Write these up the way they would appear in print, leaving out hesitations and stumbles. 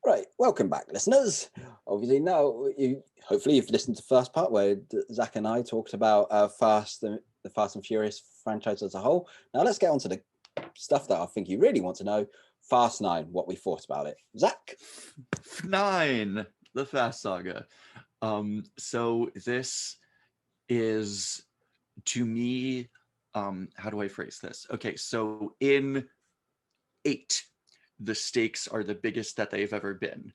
Right, welcome back, listeners. Obviously, now hopefully you've listened to the first part where Zach and I talked about the Fast and Furious franchise as a whole. Now let's get on to the stuff that I think you really want to know. Fast 9, what we thought about it. Zach? Nine, the Fast Saga. So this is to me, how do I phrase this? Okay, so in eight, the stakes are the biggest that they've ever been.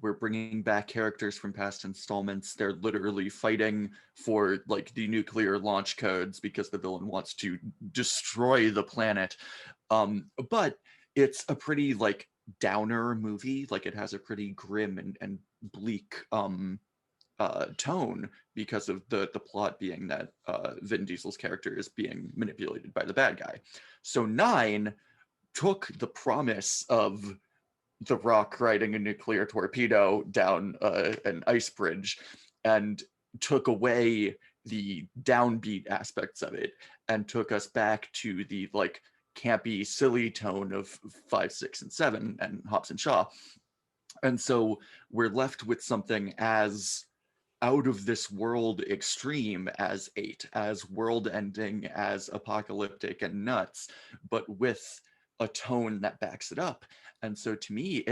We're bringing back characters from past installments. They're literally fighting for like the nuclear launch codes because the villain wants to destroy the planet. But it's a pretty like downer movie. Like it has a pretty grim and bleak tone because of the plot being that Vin Diesel's character is being manipulated by the bad guy. So nine took the promise of the Rock riding a nuclear torpedo down an ice bridge and took away the downbeat aspects of it and took us back to the like campy, silly tone of 5, 6, and 7 and Hobbs and Shaw. And so we're left with something as out of this world extreme as eight, as world ending, as apocalyptic and nuts, but with a tone that backs it up. And so to me,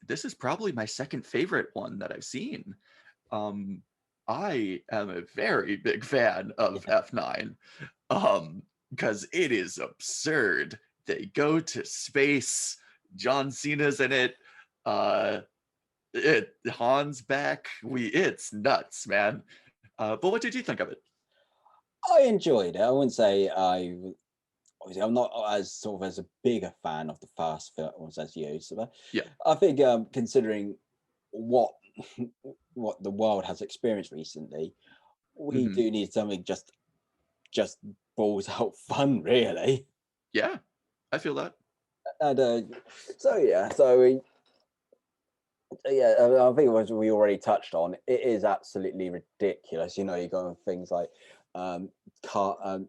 this is probably my second favorite one that I've seen. Um, I am a very big fan of Yeah. F9 because it is absurd. They go to space. John Cena's in it. Uh, Han's back. It's nuts, man. But what did you think of it? I enjoyed it. I wouldn't say obviously I'm not as sort of as a bigger fan of the fast films as you, so Yeah. I think considering what what the world has experienced recently, we Hmm. do need something just balls out fun, really. Yeah, I feel that. And so yeah, so yeah, I think as we already touched on, it is absolutely ridiculous. You know, you go on things like um, car,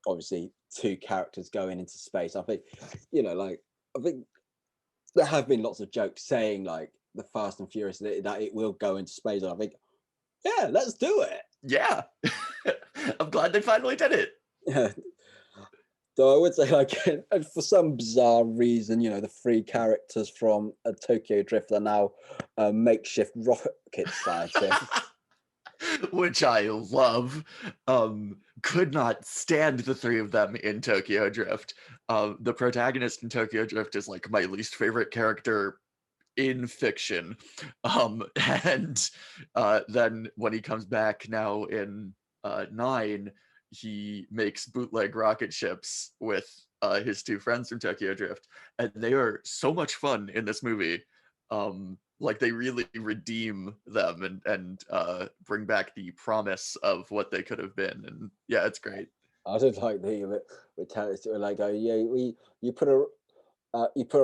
obviously two characters going into space. I think, like I think there have been lots of jokes saying like the Fast and Furious that it will go into space. And I think, yeah, let's do Yeah. I'm glad they finally did it. it. So I would say, like, and for some bizarre reason, the three characters from Tokyo Drift are now makeshift rocket scientists. Which I love. Could not stand the three of them in Tokyo Drift. The protagonist in Tokyo Drift is like my least favorite character in fiction. And then when he comes back now in nine, he makes bootleg rocket ships with his two friends from Tokyo Drift, and they are so much fun in this movie. Like they really redeem them and bring back the promise of what they could have been, and yeah, it's great. I did like with terrorists who were like, "Oh yeah, we you put a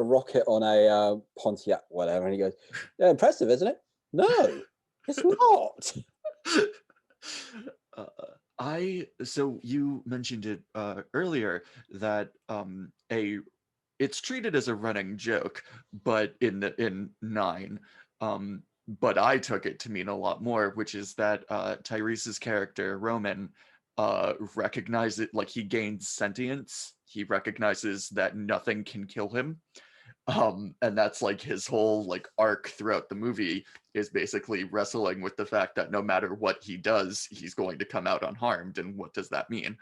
rocket on a Pontiac, whatever," and he goes, "Yeah, impressive, isn't it?" No, it's not. uh, I so you mentioned it earlier that a it's treated as a running joke, but in nine, but I took it to mean a lot more, which is that Tyrese's character Roman recognizes like he gains sentience. He recognizes that nothing can kill him, and that's like his whole like arc throughout the movie is basically wrestling with the fact that no matter what he does, he's going to come out unharmed. And what does that mean?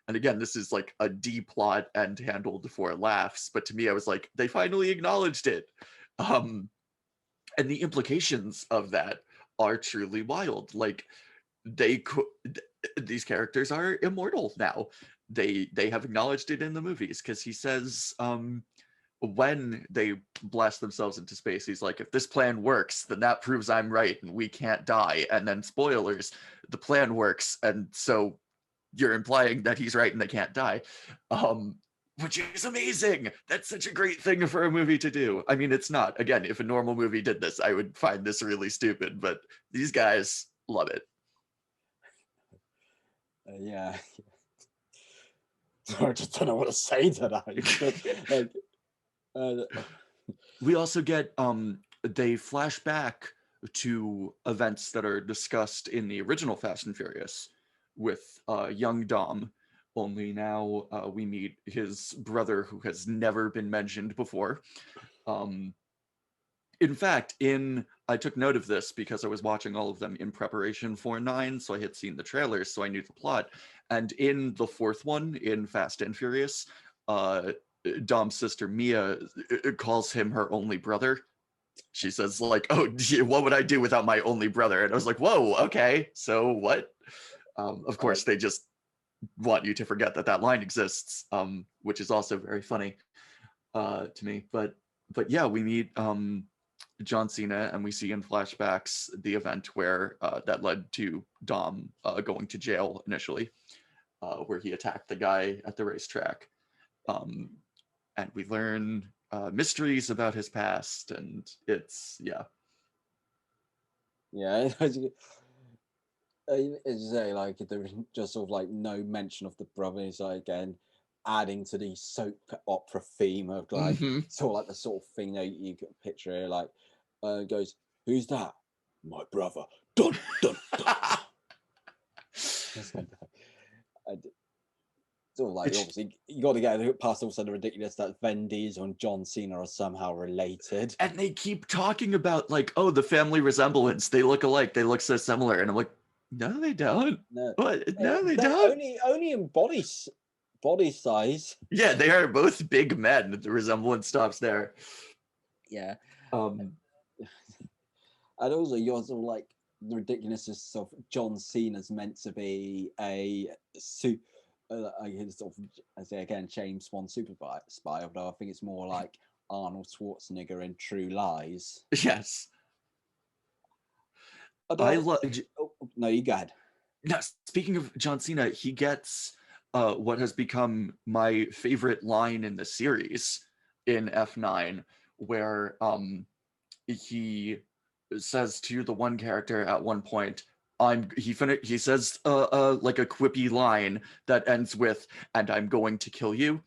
And again, this is like a D plot and handled for laughs, but to me I was like, they finally acknowledged it. um and the implications of that are truly wild. Like they could these characters are immortal now. They have acknowledged it in the movies because he says when they blast themselves into space, he's like, if this plan works, then that proves I'm right and we can't die. And then, spoilers, the plan works. And so you're implying that he's right and they can't die. Which is amazing. That's such a great thing for a movie to do. I mean, it's not. Again, if a normal movie did this, I would find this really stupid, but these guys love it. Yeah, I just don't know what to say to that. Like, uh, We also get they flash back to events that are discussed in the original Fast and Furious with young Dom. Only now we meet his brother, who has never been mentioned before. Um, in fact, I took note of this because I was watching all of them in preparation for 9, so I had seen the trailers, so I knew the plot. And in the 4th one, in Fast and Furious, Dom's sister Mia calls him her only brother. She says like, "Oh, what would I do without my only brother?" And I was like, "Whoa, okay, so what?" Of course, they just want you to forget that line exists, which is also very funny to me. But yeah, we meet John Cena, and we see in flashbacks the event where that led to Dom going to jail initially, where he attacked the guy at the racetrack. And we learn mysteries about his past, and it's Yeah. As you say, like there's just sort of like no mention of the brothers. Like again, adding to the soap opera theme of like sort of like the sort of thing that you can picture here. Like goes, "Who's that? My brother." Dun dun dun. Sort of like obviously you got to get past also the ridiculous that Vin Diesel and John Cena are somehow related, and they keep talking about like, oh, the family resemblance, they look alike, they look so similar, and I'm like, no, they don't. no, What? No, they they're don't. only in body size. Yeah, they are both big men. The resemblance stops there. Yeah. Um, And also, you're sort of like the ridiculousness of John Cena's meant to be a sort of, I say again, James Bond super spy, although I think it's more like Arnold Schwarzenegger in True Lies. yes. I Although, love. no, you go ahead. Now, speaking of John Cena, he gets what has become my favorite line in the series in F9, where he says to the one character at one point, he says like a quippy line that ends with, "and I'm going to kill you."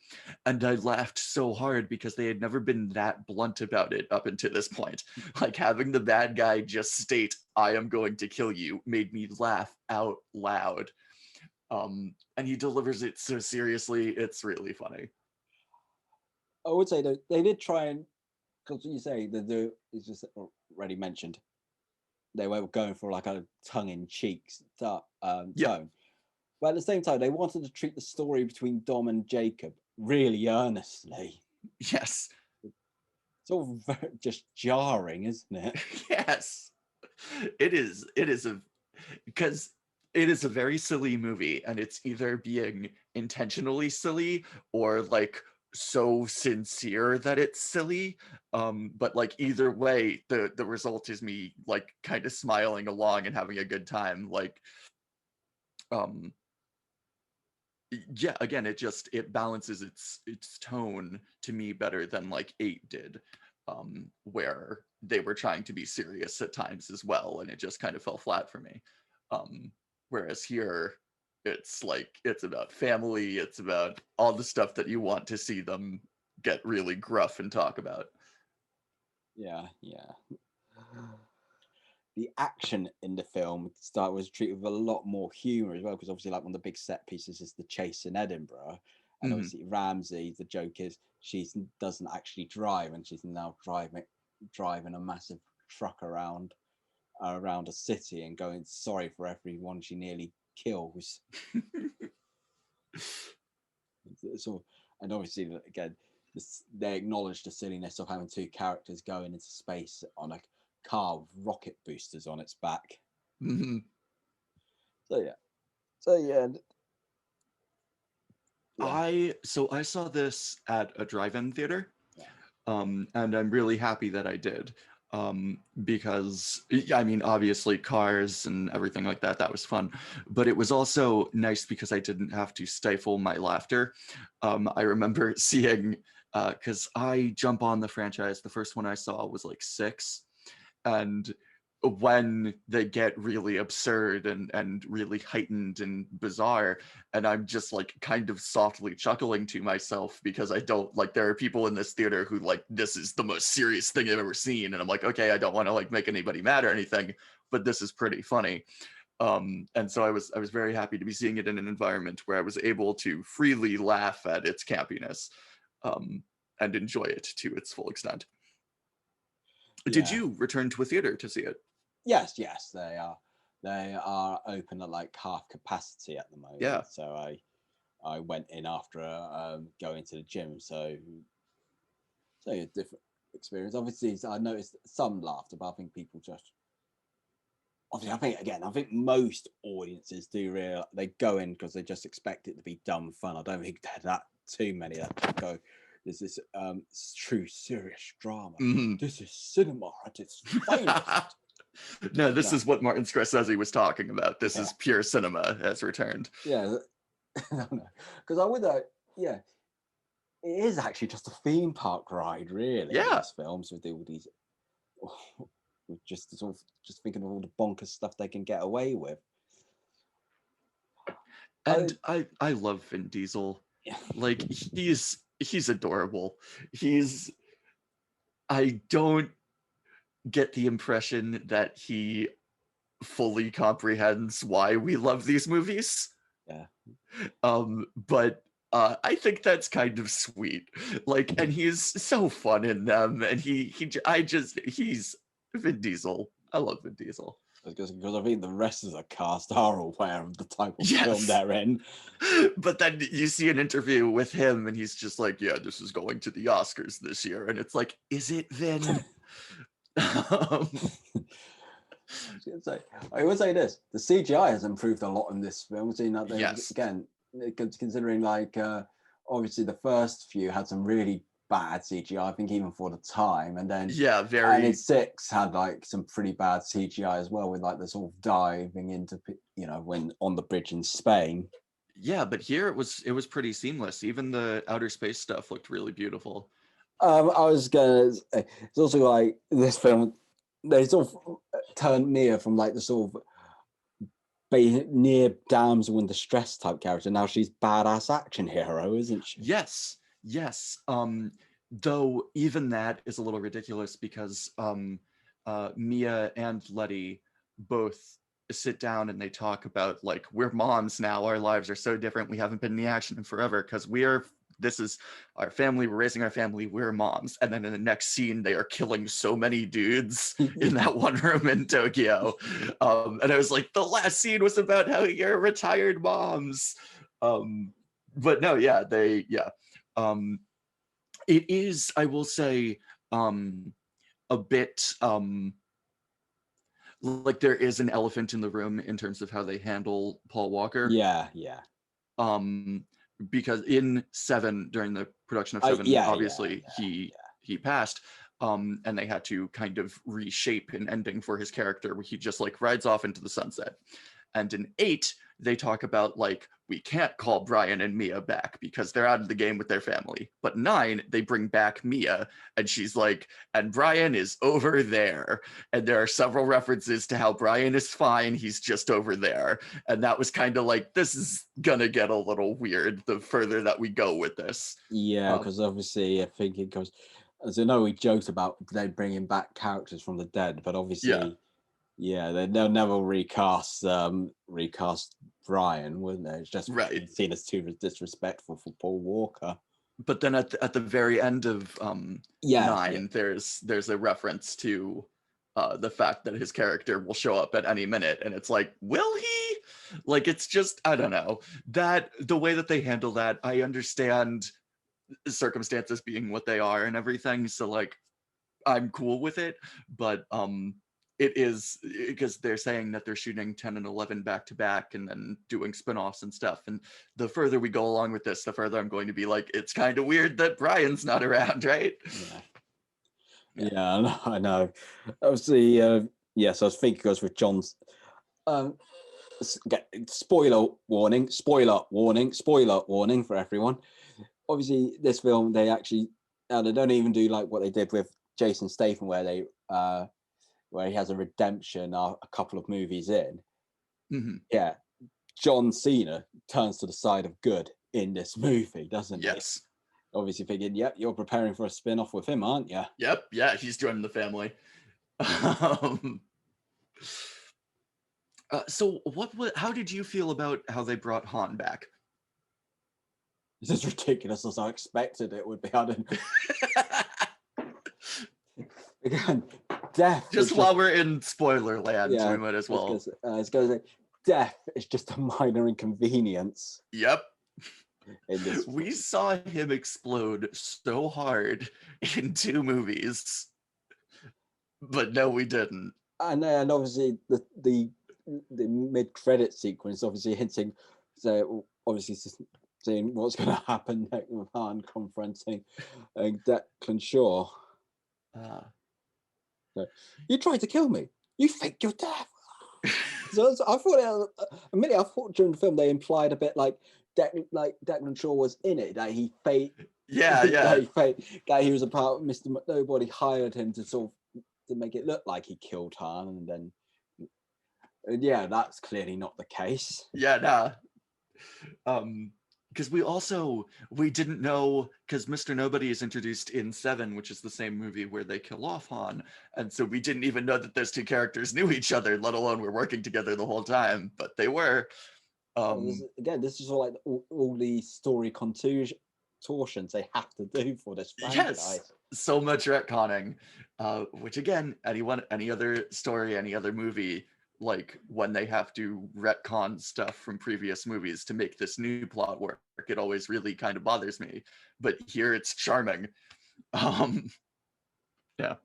And I laughed so hard because they had never been that blunt about it up until this point. Like having the bad guy just state, "I am going to kill you," made me laugh out loud. And he delivers it so seriously, it's really funny. I would say that they did try and, because you say it's just already mentioned, they were going for like a tongue-in-cheek tone. But at the same time, they wanted to treat the story between Dom and Jacob really earnestly. Yes. Sort of just jarring, isn't it? Yes. It is because it is a very silly movie, and it's either being intentionally silly or like so sincere that it's silly. But like either way, the result is me like kind of smiling along and having a good time. Like um yeah, again, it balances its tone to me better than like 8 did, where they were trying to be serious at times as well, and it just kind of fell flat for me. Whereas here, it's like it's about family, it's about all the stuff that you want to see them get really gruff and talk about. Yeah. The action in the film was treated with a lot more humor as well, because obviously, like one of the big set pieces is the chase in Edinburgh, and obviously Ramsey. The joke is she doesn't actually drive, and she's now driving a massive truck around a city and going sorry for everyone she nearly kills. So, and obviously, again, they acknowledge the silliness of having two characters going into space on a car with rocket boosters on its back. Mm-hmm. So yeah. I saw this at a drive-in theater, Yeah. and I'm really happy that I did, because I mean, obviously, cars and everything like that was fun, but it was also nice because I didn't have to stifle my laughter. I remember seeing, because I jump on the franchise. The first one I saw was like 6, and when they get really absurd and really heightened and bizarre, and I'm just like kind of softly chuckling to myself because I don't like, there are people in this theater who like, this is the most serious thing I've ever seen, and I'm like, okay, I don't want to like make anybody mad or anything, but this is pretty funny. And so I was very happy to be seeing it in an environment where I was able to freely laugh at its campiness, and enjoy it to its full extent. Did Yeah. you return to a theater to see it? Yes, they are. They are open at like half capacity at the moment. Yeah. So I went in after going to the gym. So a different experience. Obviously, I noticed some laughter, but I think people just. Obviously, I think most audiences do they go in because they just expect it to be dumb fun. I don't think there are that too many that go. There's this true serious drama. Mhm. This is cinema at its finest. No, this is what Martin Scorsese was talking about. This is pure cinema has returned. Yeah, because I would, yeah, it is actually just a theme park ride, really. Yeah, these films with all these, with just thinking of all the bonkers stuff they can get away with. and I love Vin Diesel. Yeah. Like he's adorable. I don't get the impression that he fully comprehends why we love these movies. Yeah. But I think that's kind of sweet. Like, and he's so fun in them, and he's Vin Diesel. I love Vin Diesel. Because I think the rest of the cast are aware of the type of film they're in. But then you see an interview with him, and he's just like, "Yeah, this is going to the Oscars this year," and it's like, "Is it, Vin?" I would say this: the CGI has improved a lot in this film. Seeing that, again, considering like obviously the first few had some really bad CGI, I think even for the time, and then and 6 had like some pretty bad CGI as well, with like the sort of diving into when on the bridge in Spain. Yeah, but here it was pretty seamless. Even the outer space stuff looked really beautiful. I was gonna say, it's also like this film, they sort of turned Mia from like the sort of near damsel in distress type character. Now she's badass action hero, isn't she? Yes. Though even that is a little ridiculous because Mia and Letty both sit down and they talk about like, we're moms now, our lives are so different, we haven't been in the action in forever because this is our family, we're raising our family, we're moms. And then in the next scene they are killing so many dudes in that one room in Tokyo, and I was like, the last scene was about how you're retired moms. But no, it is, I will say, a bit like there is an elephant in the room in terms of how they handle Paul Walker. Yeah. Because in 7, during the production of 7, obviously he passed, and they had to kind of reshape an ending for his character where he just like rides off into the sunset. And in 8, they talk about like, we can't call Brian and Mia back because they're out of the game with their family. But 9, they bring back Mia, and she's like, and Brian is over there. And there are several references to how Brian is fine, he's just over there. And that was kind of like, this is gonna get a little weird the further that we go with this. Yeah, because obviously I think it goes, as I know we joked about they bringing back characters from the dead, but obviously they'll never recast Brian, wouldn't they? It's just seen as too disrespectful for Paul Walker. But then at the very end of 9, there's a reference to the fact that his character will show up at any minute, and it's like, will he? Like, it's just, I don't know, that the way that they handle that, I understand circumstances being what they are and everything, so like I'm cool with it, but it is because they're saying that they're shooting 10 and 11 back to back and then doing spin-offs and stuff, and the further we go along with this, the further I'm going to be like, it's kind of weird that Brian's not around, right? I know. Obviously, so I was thinking, goes with John's spoiler warning for everyone. Obviously this film, they actually they don't even do like what they did with Jason Statham, where they where he has a redemption a couple of movies in. Mhm. Yeah, John Cena turns to the side of good in this movie, doesn't he? Yes. Obviously thinking, yep, you're preparing for a spin-off with him, aren't you? Yep. Yeah, he's joining the family. Um, so how did you feel about how they brought Han back? This is ridiculous as I expected it would be. I didn't... Again, death. Just while we're in spoiler land, yeah, we might as well. It's going to say, death is just a minor inconvenience. Yep. In this, we saw him explode so hard in 2 movies, but no, we didn't. And obviously the mid-credit sequence, obviously hinting, so obviously seeing what's going to happen next with Han confronting Declan Shaw. So, you tried to kill me. You faked your death. So I thought I thought during the film they implied a bit like Declan Shaw was in it, that he faked. Yeah. That he was a part of Mr. Nobody hired him to sort of to make it look like he killed Han, and then yeah, that's clearly not the case. Yeah, nah. Because we didn't know, because Mr. Nobody is introduced in 7, which is the same movie where they kill off Han, and so we didn't even know that those 2 characters knew each other, let alone were working together the whole time, but they were. This is all like all the story contortions they have to do for this franchise. Yes, so much retconning, which again, any other story, any other movie, like when they have to retcon stuff from previous movies to make this new plot work, it always really kind of bothers me. But here it's charming. Yeah.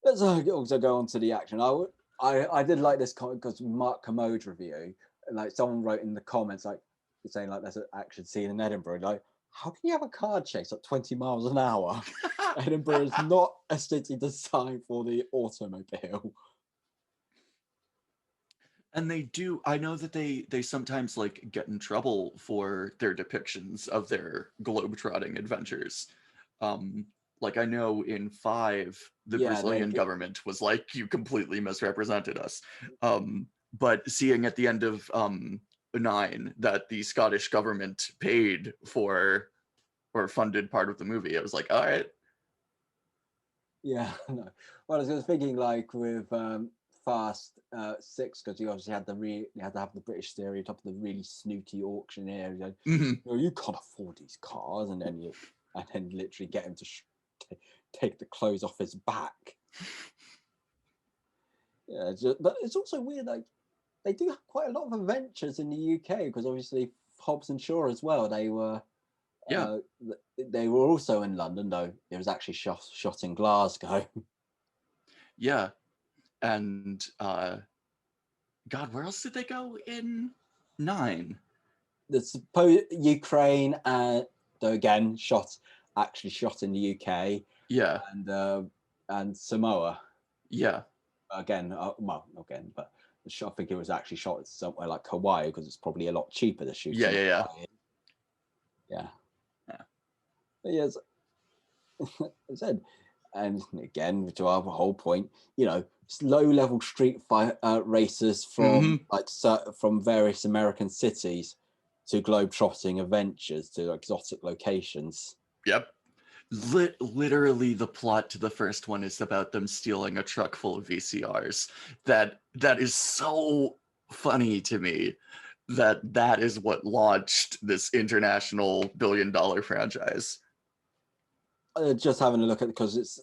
Let's also go on to the action. I did like this comment because Mark Commode review, like someone wrote in the comments like saying like there's an action scene in Edinburgh, like how can you have a car chase at 20 miles an hour? Edinburgh is not a city designed for the automobile. And they do, I know that they sometimes like get in trouble for their depictions of their globetrotting adventures. Like I know in 5, the Brazilian government was like, you completely misrepresented us. But seeing at the end of 9 that the Scottish government paid for or funded part of the movie, I was like, all right. Yeah, no. Well, I was thinking like with Fast 6, because you obviously had you had to have the British stereotype of the really snooty auctioneer. Like, you can't afford these cars, and then literally get him to take the clothes off his back. Yeah, but it's also weird. Like they do have quite a lot of adventures in the UK, because obviously Hobbs and Shaw as well. They were. Yeah. They were also in London, though it was actually shot in Glasgow. Yeah. And God, where else did they go in 9? Ukraine, though again, actually shot in the UK. Yeah. And Samoa. Yeah. Again, but I think it was actually shot somewhere like Hawaii, because it's probably a lot cheaper to shoot. Yeah. But yes, I said, and again, to our whole point, low-level street fight racers from from various American cities to globe-trotting adventures to exotic locations. Yep. Literally, the plot to the first one is about them stealing a truck full of VCRs. That is so funny to me. That is what launched this international billion-dollar franchise. Just having a look at it, because it's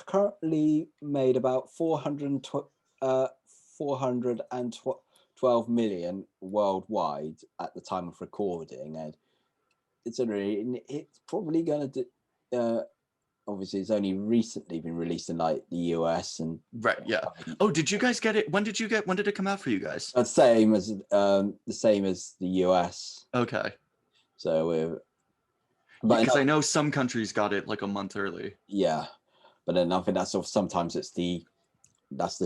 currently made about 412 million worldwide at the time of recording, and it's probably going to do. Obviously, it's only recently been released in like the US and right. Yeah. Oh, did you guys get it? When did it come out for you guys? The same as the US. Okay. So because I know some countries got it like a month early. Yeah, but then I think that's sometimes that's the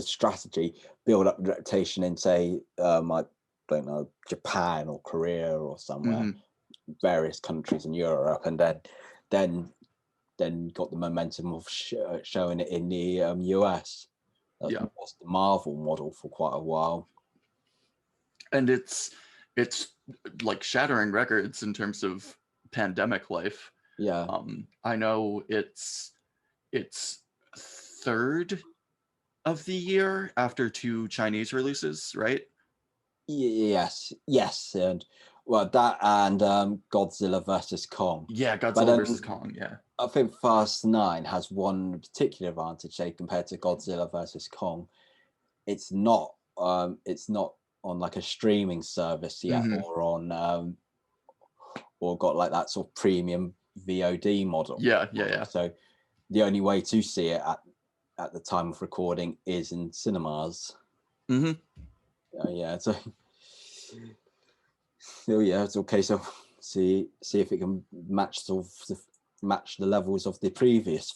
strategy, build up reputation in say I don't know, Japan or Korea or somewhere, various countries in Europe, and then got the momentum of showing it in the US. That Yeah. was the Marvel model for quite a while. And it's like shattering records in terms of pandemic life. Yeah. I know it's third of the year after 2 Chinese releases, right? Yes, and well, that and Godzilla versus Kong. Yeah, But Godzilla versus then Kong. Yeah. I think Fast 9 has one particular advantage, say, compared to Godzilla versus Kong. It's not on like a streaming service yet, or on or got like that sort of premium VOD model. Yeah. So the only way to see it at the time of recording is in cinemas. Yeah, so yeah, it's okay. So see if it can match match the levels of the previous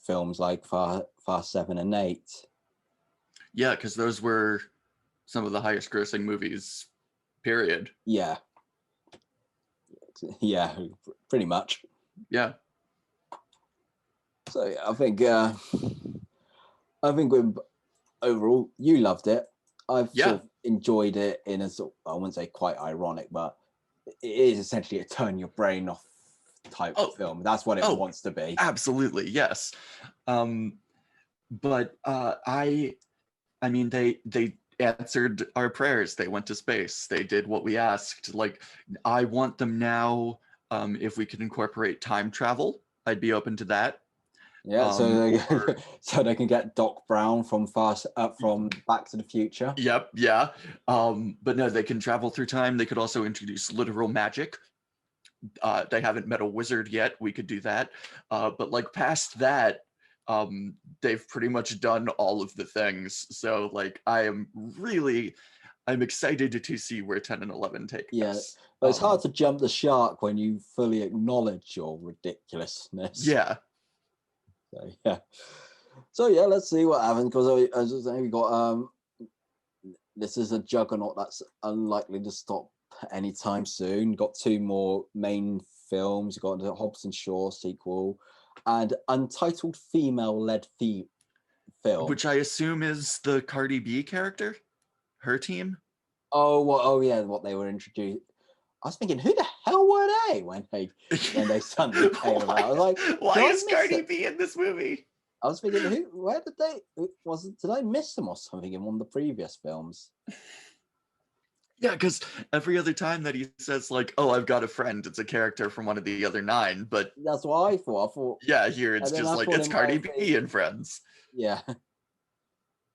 films like Fast 7 and 8. Yeah, because those were some of the highest grossing movies, period. Yeah, pretty much. Yeah. So I think overall you loved it. I've sort of enjoyed it in a sort of, I wouldn't say quite ironic, but it is essentially a turn your brain off type film. That's what it wants to be. Absolutely, yes. But I mean, they answered our prayers. They went to space. They did what we asked. Like, I want them now. If we could incorporate time travel, I'd be open to that. Yeah, so they can get Doc Brown from Back to the Future. Yep, yeah. But no, they can travel through time. They could also introduce literal magic. They haven't met a wizard yet. We could do that. But like past that, they've pretty much done all of the things. So like I'm excited to see where 10 and 11 take us. But it's hard to jump the shark when you fully acknowledge your ridiculousness. Yeah. So yeah, let's see what happens, because as I say, we got this is a juggernaut that's unlikely to stop anytime soon. Got 2 more main films. You got the Hobbs and Shaw sequel and untitled female-led film, which I assume is the Cardi B character, her team. What they were introduced. I was thinking, who the hell were they when they suddenly came about? I was like, why is Cardi B in this movie? I was thinking, did I miss them or something in one of the previous films? Yeah, because every other time that he says like, "Oh, I've got a friend," it's a character from one of the other 9. But that's what I thought. Yeah, here it's just like it's Cardi B and friends. Yeah,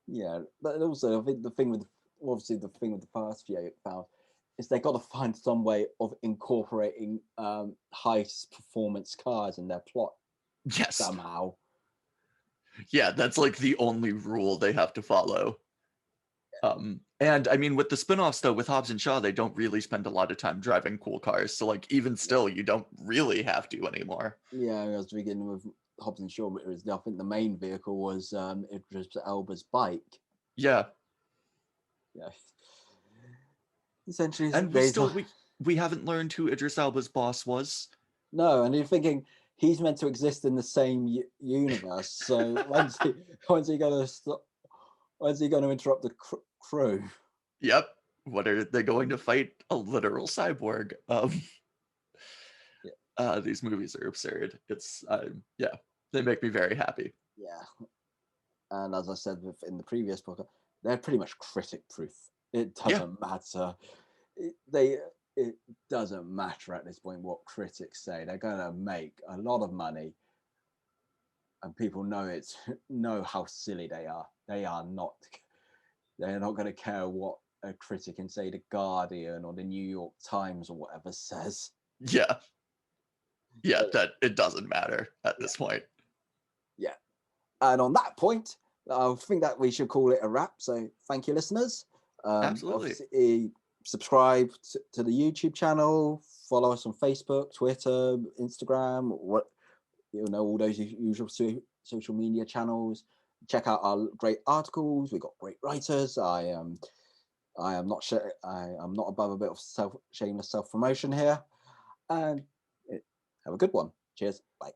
yeah. But also, I think the thing with the past few films is they got to find some way of incorporating high performance cars in their plot. Yes, somehow. Yeah, that's like the only rule they have to follow. And I mean, with the spin-offs though, with Hobbs and Shaw, they don't really spend a lot of time driving cool cars. So like, even still, you don't really have to anymore. Yeah, I was beginning with Hobbs and Shaw, but I think the main vehicle was Idris Elba's bike. Yeah. Essentially, and we haven't learned who Idris Elba's boss was. No, and you're thinking he's meant to exist in the same universe. So when's he going to stop? When's he going to interrupt the crew? Yep. What are they going to fight? A literal cyborg? These movies are absurd. It's they make me very happy. Yeah, and as I said in the previous book, they're pretty much critic proof. It doesn't matter. It doesn't matter at this point what critics say. They're going to make a lot of money, and people know how silly they are. They're not going to care what a critic in, say, The Guardian or the New York Times or whatever says. Yeah, that it doesn't matter at this point. Yeah, and on that point, I think that we should call it a wrap. So thank you, listeners. Absolutely. Subscribe to the YouTube channel. Follow us on Facebook, Twitter, Instagram. All those usual social media channels. Check out our great articles. We've got great writers. I am not sure. I'm not above a bit of shameless self promotion here. And have a good one. Cheers. Bye.